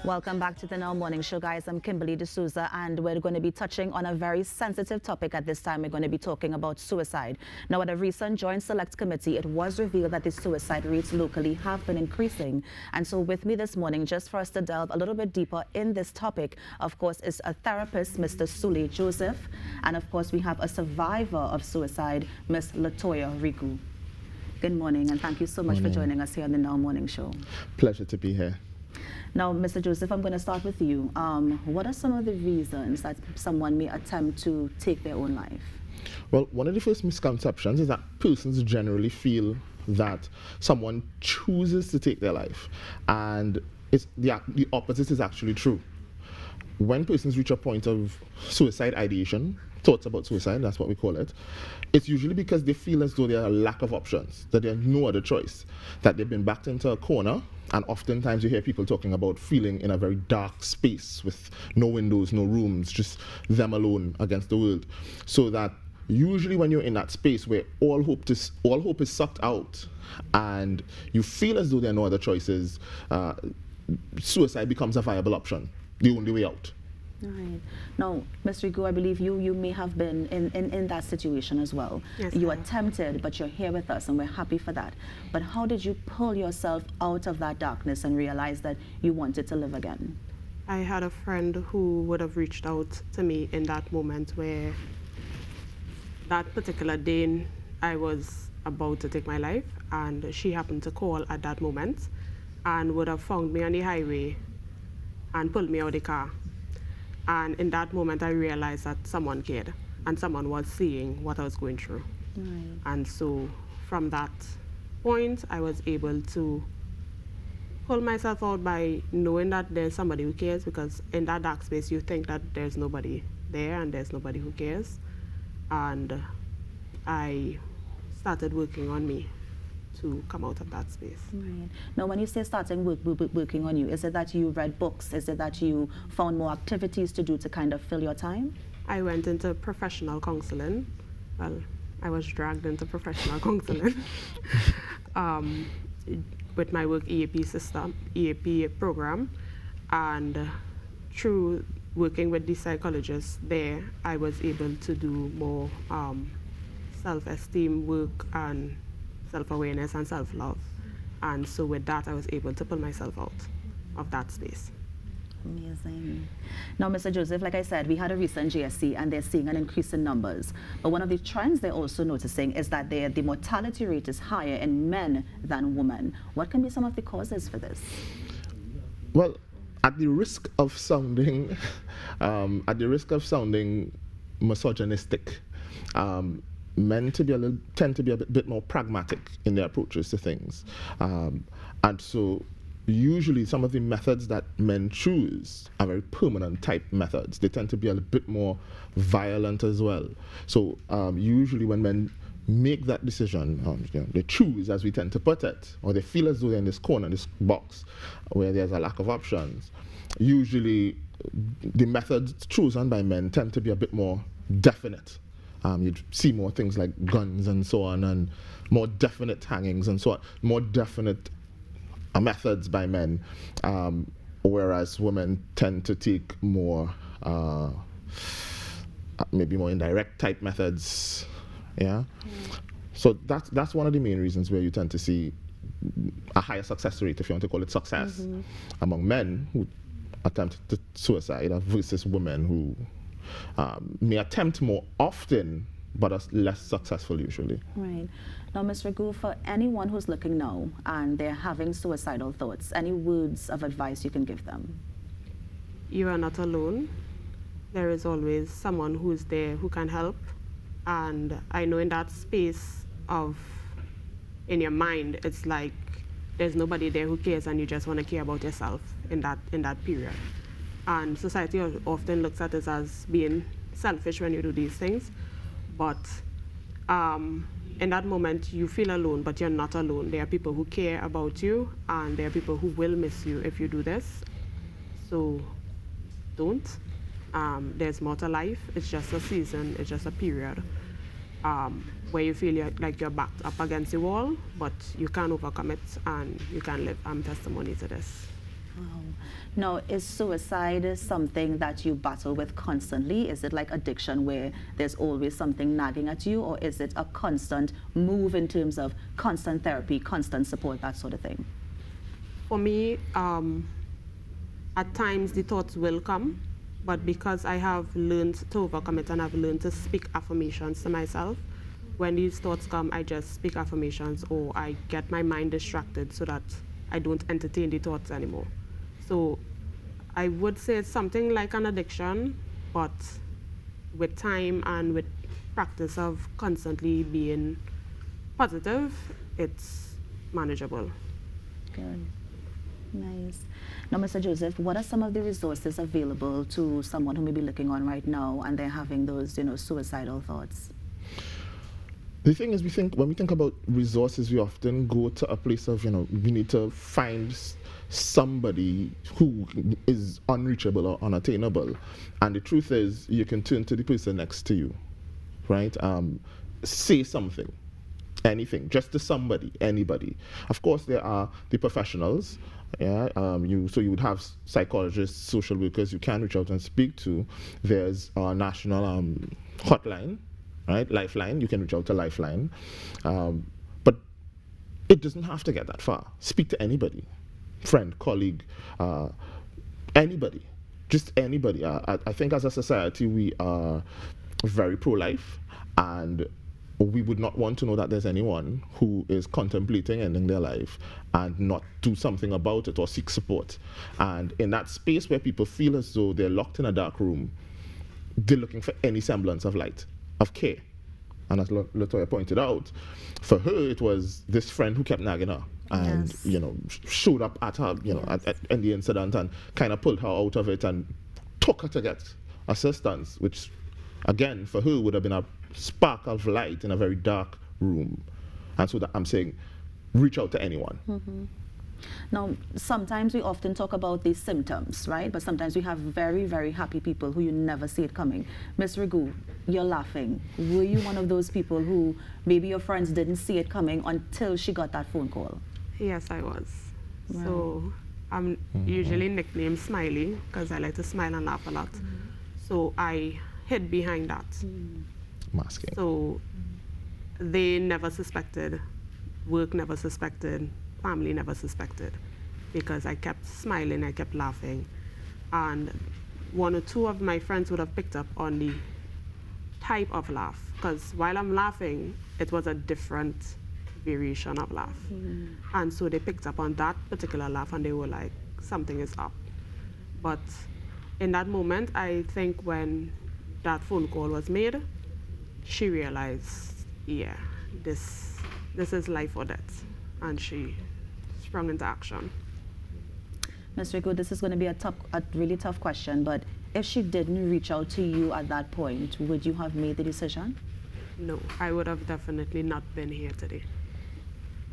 Welcome back to the Now Morning Show, guys. I'm Kimberly D'Souza, and we're going to be touching on a very sensitive topic at this time. We're going to be talking about suicide. Now, at a recent Joint Select Committee, it was revealed that the suicide rates locally have been increasing. And so with me this morning, just for us to delve a little bit deeper in this topic, of course, is a therapist, Mr. Sule Joseph. And of course, we have a survivor of suicide, Ms. Latoya Rigaud. Good morning, and thank you so much for joining us here on the Now Morning Show. Pleasure to be here. Now, Mr. Joseph, I'm going to start with you. What are some of the reasons that someone may attempt to take their own life? Well, one of the first misconceptions is that persons generally feel that someone chooses to take their life, and the opposite is actually true. When persons reach a point of suicide ideation, thoughts about suicide, that's what we call it, it's usually because they feel as though there are a lack of options, that there's no other choice, that they've been backed into a corner. And oftentimes you hear people talking about feeling in a very dark space with no windows, no rooms, just them alone against the world. So that usually when you're in that space where all hope is sucked out and you feel as though there are no other choices, suicide becomes a viable option, the only way out. All right. Now, Ms. Rigaud, I believe you may have been in that situation as well. Yes, you attempted, but you're here with us, and we're happy for that. But how did you pull yourself out of that darkness and realize that you wanted to live again? I had a friend who would have reached out to me in that moment where that particular day I was about to take my life, and she happened to call at that moment and would have found me on the highway and pulled me out of the car. And in that moment, I realized that someone cared and someone was seeing what I was going through. Right. And so from that point, I was able to pull myself out by knowing that there's somebody who cares, because in that dark space, you think that there's nobody there and there's nobody who cares. And I started working on me to come out of that space. Right. Now, when you say starting working on you, is it that you read books? Is it that you found more activities to do to kind of fill your time? I went into professional counseling. Well, I was dragged into professional counseling with my work EAP program, and through working with the psychologists there, I was able to do more self-esteem work and self-awareness and self-love. And so with that, I was able to pull myself out of that space. Amazing. Now, Mr. Joseph, like I said, we had a recent GSC and they're seeing an increase in numbers. But one of the trends they're also noticing is that the mortality rate is higher in men than women. What can be some of the causes for this? Well, at the risk of sounding, misogynistic, men tend to be a bit more pragmatic in their approaches to things. And so usually some of the methods that men choose are very permanent type methods. They tend to be a bit more violent as well. So usually when men make that decision, they choose, as we tend to put it, or they feel as though they're in this corner, this box, where there's a lack of options. Usually the methods chosen by men tend to be a bit more definite. You'd see more things like guns and so on, and more definite hangings and so on, more definite methods by men, whereas women tend to take more, maybe more indirect type methods, yeah? So that's one of the main reasons where you tend to see a higher success rate, if you want to call it success, among men who attempt suicide versus women who may attempt more often, but are less successful usually. Right. Now, Ms. Rigaud, for anyone who's looking now and they're having suicidal thoughts, any words of advice you can give them? You are not alone. There is always someone who's there who can help. And I know in that space in your mind, it's like there's nobody there who cares and you just want to care about yourself in that period. And society often looks at us as being selfish when you do these things. But in that moment, you feel alone, but you're not alone. There are people who care about you, and there are people who will miss you if you do this. So don't. There's more to life. It's just a season. It's just a period where you feel like you're backed up against the wall, but you can overcome it, and you can live. I'm testimony to this. Wow. Now, is suicide something that you battle with constantly? Is it like addiction where there's always something nagging at you, or is it a constant move in terms of constant therapy, constant support, that sort of thing? For me, at times the thoughts will come, but because I have learned to overcome it and I've learned to speak affirmations to myself, when these thoughts come, I just speak affirmations, or I get my mind distracted so that I don't entertain the thoughts anymore. So I would say it's something like an addiction, but with time and with practice of constantly being positive, it's manageable. Good. Nice. Now, Mr. Joseph, what are some of the resources available to someone who may be looking on right now and they're having those, suicidal thoughts? The thing is, when we think about resources, we often go to a place of, we need to find somebody who is unreachable or unattainable. And the truth is, you can turn to the person next to you, right? Say something, anything, just to somebody, anybody. Of course, there are the professionals. Yeah, so you would have psychologists, social workers you can reach out and speak to. There's a national hotline, right? Lifeline, you can reach out to Lifeline. But it doesn't have to get that far. Speak to anybody, friend, colleague, anybody, just anybody. I think as a society, we are very pro-life, and we would not want to know that there's anyone who is contemplating ending their life and not do something about it or seek support. And in that space where people feel as though they're locked in a dark room, they're looking for any semblance of light, of care. And as Latoya pointed out, for her it was this friend who kept nagging her and showed up at her in the incident and kind of pulled her out of it and took her to get assistance, which again for her would have been a spark of light in a very dark room. And so that I'm saying, reach out to anyone. Mm-hmm. Now, sometimes we often talk about these symptoms, right? But sometimes we have very, very happy people who you never see it coming. Ms. Rigaud, you're laughing. Were you one of those people who maybe your friends didn't see it coming until she got that phone call? Yes, I was. Right. So I'm usually nicknamed Smiley because I like to smile and laugh a lot. So I hid behind that. Masking. So they never suspected, work never suspected, family never suspected, because I kept smiling, I kept laughing. And one or two of my friends would have picked up on the type of laugh, because while I'm laughing, it was a different variation of laugh. And so they picked up on that particular laugh and they were like, something is up. But in that moment, I think when that phone call was made, she realized, yeah, this is life or death, and she sprung into action. Ms. Rigaud, this is going to be a really tough question, but if she didn't reach out to you at that point, would you have made the decision? No, I would have definitely not been here today.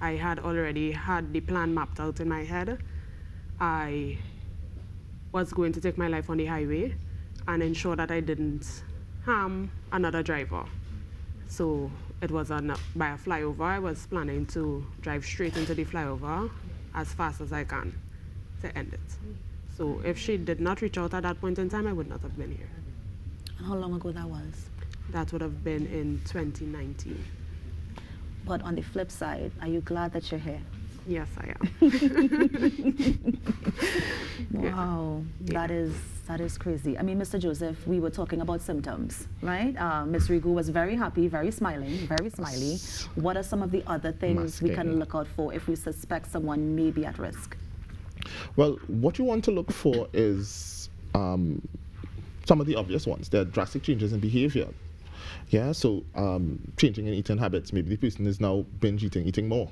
I had already had the plan mapped out in my head. I was going to take my life on the highway and ensure that I didn't harm another driver. So it was by a flyover. I was planning to drive straight into the flyover as fast as I can to end it. So if she did not reach out at that point in time, I would not have been here. And how long ago that was? That would have been in 2019. But on the flip side, are you glad that you're here? Yes, I am. Wow, Yeah. that is crazy. I mean, Mr. Joseph, we were talking about symptoms, right? Ms. Rigaud was very happy, very smiling, very smiley. What are some of the other things we can look out for if we suspect someone may be at risk? Well, what you want to look for is some of the obvious ones. There are drastic changes in behavior. Yeah, so changing in eating habits. Maybe the person is now binge eating more,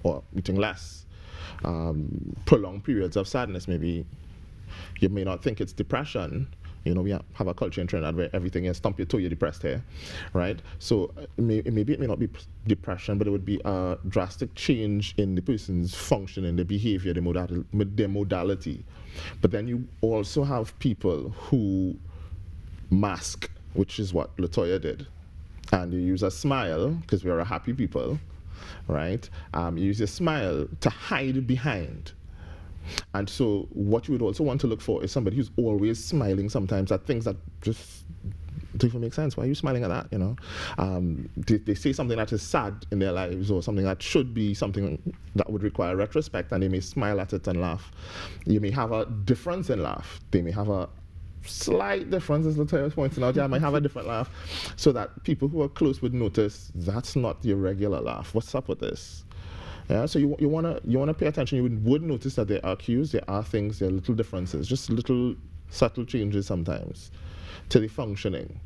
or eating less. Prolonged periods of sadness. Maybe you may not think it's depression. You know, we have a culture in Trinidad where everything is stump your toe, you're depressed here, right? So maybe it may not be depression, but it would be a drastic change in the person's function, in their behavior, their modality. But then you also have people who mask, which is what Latoya did. And you use a smile, because we are a happy people, right? You use a smile to hide behind And so what you would also want to look for is somebody who's always smiling sometimes at things that just don't even make sense. Why are you smiling at that, you know? They say something that is sad in their lives or something that should be something that would require retrospect, and they may smile at it and laugh. You may have a difference in laugh. They may have a slight difference, as Latoya was pointing out. Yeah, I might have a different laugh, so that people who are close would notice that's not your regular laugh. What's up with this? Yeah, so you wanna pay attention. You would notice that there are cues, there are things, there are little differences, just little subtle changes sometimes to the functioning.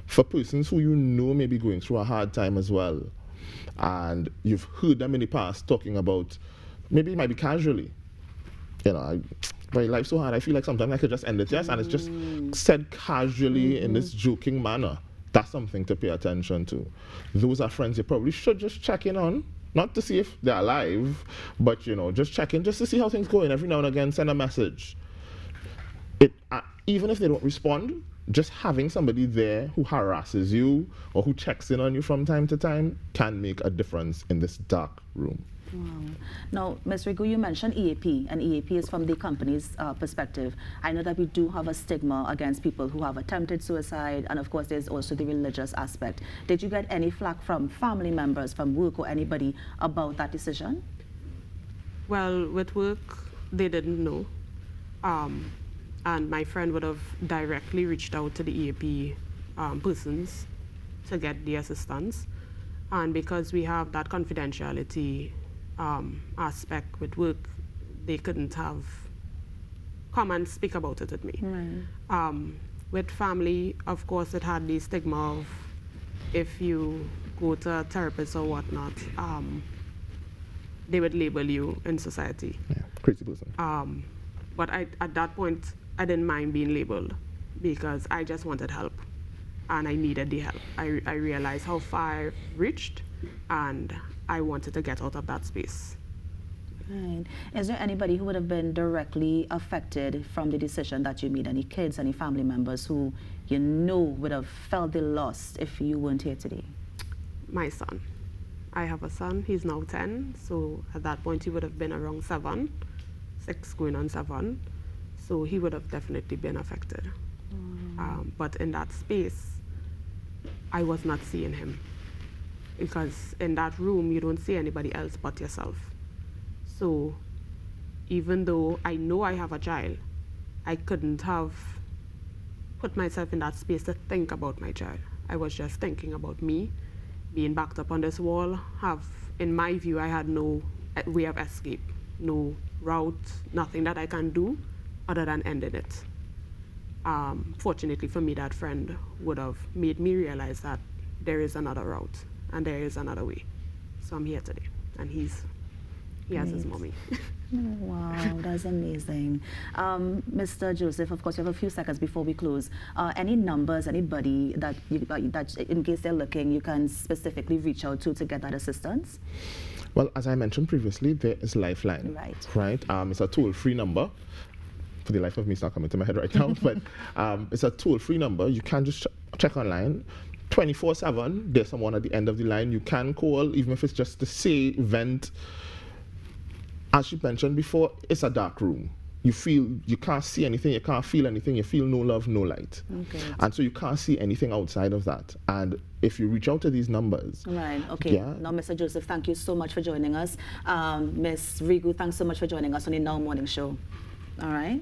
For persons who you know may be going through a hard time as well, and you've heard them in the past talking about, maybe it might be casually, you know, my life's so hard, I feel like sometimes I could just end it, yes, and it's just said casually in this joking manner. That's something to pay attention to. Those are friends you probably should just check in on, not to see if they're alive, but you know, just check in just to see how things go, and every now and again send a message. Even if they don't respond, just having somebody there who harasses you or who checks in on you from time to time can make a difference in this dark room. Wow. Now, Ms. Rigaud, you mentioned EAP, and EAP is from the company's perspective. I know that we do have a stigma against people who have attempted suicide, and of course there's also the religious aspect. Did you get any flack from family members, from work, or anybody about that decision? Well, with work, they didn't know. And my friend would have directly reached out to the EAP persons to get the assistance. And because we have that confidentiality aspect with work, they couldn't have come and speak about it with me. Right. With family, of course, it had the stigma of if you go to a therapist or whatnot, they would label you in society. Yeah, crazy person. But at that point, I didn't mind being labeled because I just wanted help and I needed the help. I realized how far I've reached and I wanted to get out of that space. Right. Is there anybody who would have been directly affected from the decision that you made? Any kids, any family members who you know would have felt the loss if you weren't here today? My son. I have a son, he's now 10, so at that point he would have been around 7, 6 going on 7. So he would have definitely been affected. But in that space, I was not seeing him. Because in that room, you don't see anybody else but yourself. So even though I know I have a child, I couldn't have put myself in that space to think about my child. I was just thinking about me, being backed up on this wall. In my view, I had no way of escape, no route, nothing that I can do other than ending it. Fortunately for me, that friend would have made me realize that there is another route and there is another way. So I'm here today, and he has his mommy. Wow, that's amazing. Mr. Joseph, of course, you have a few seconds before we close. Any numbers, anybody that in case they're looking, you can specifically reach out to get that assistance? Well, as I mentioned previously, there is Lifeline. Right. It's a toll-free number. For the life of me, it's not coming to my head right now, but it's a toll-free number. You can just check online. 24/7, there's someone at the end of the line. You can call, even if it's just to say, vent. As you mentioned before, it's a dark room. You can't see anything, you can't feel anything, you feel no love, no light. Okay. And so you can't see anything outside of that. And if you reach out to these numbers. Right, okay. Yeah. Now, Mr. Joseph, thank you so much for joining us. Ms. Rigaud, thanks so much for joining us on the Now Morning Show. All right.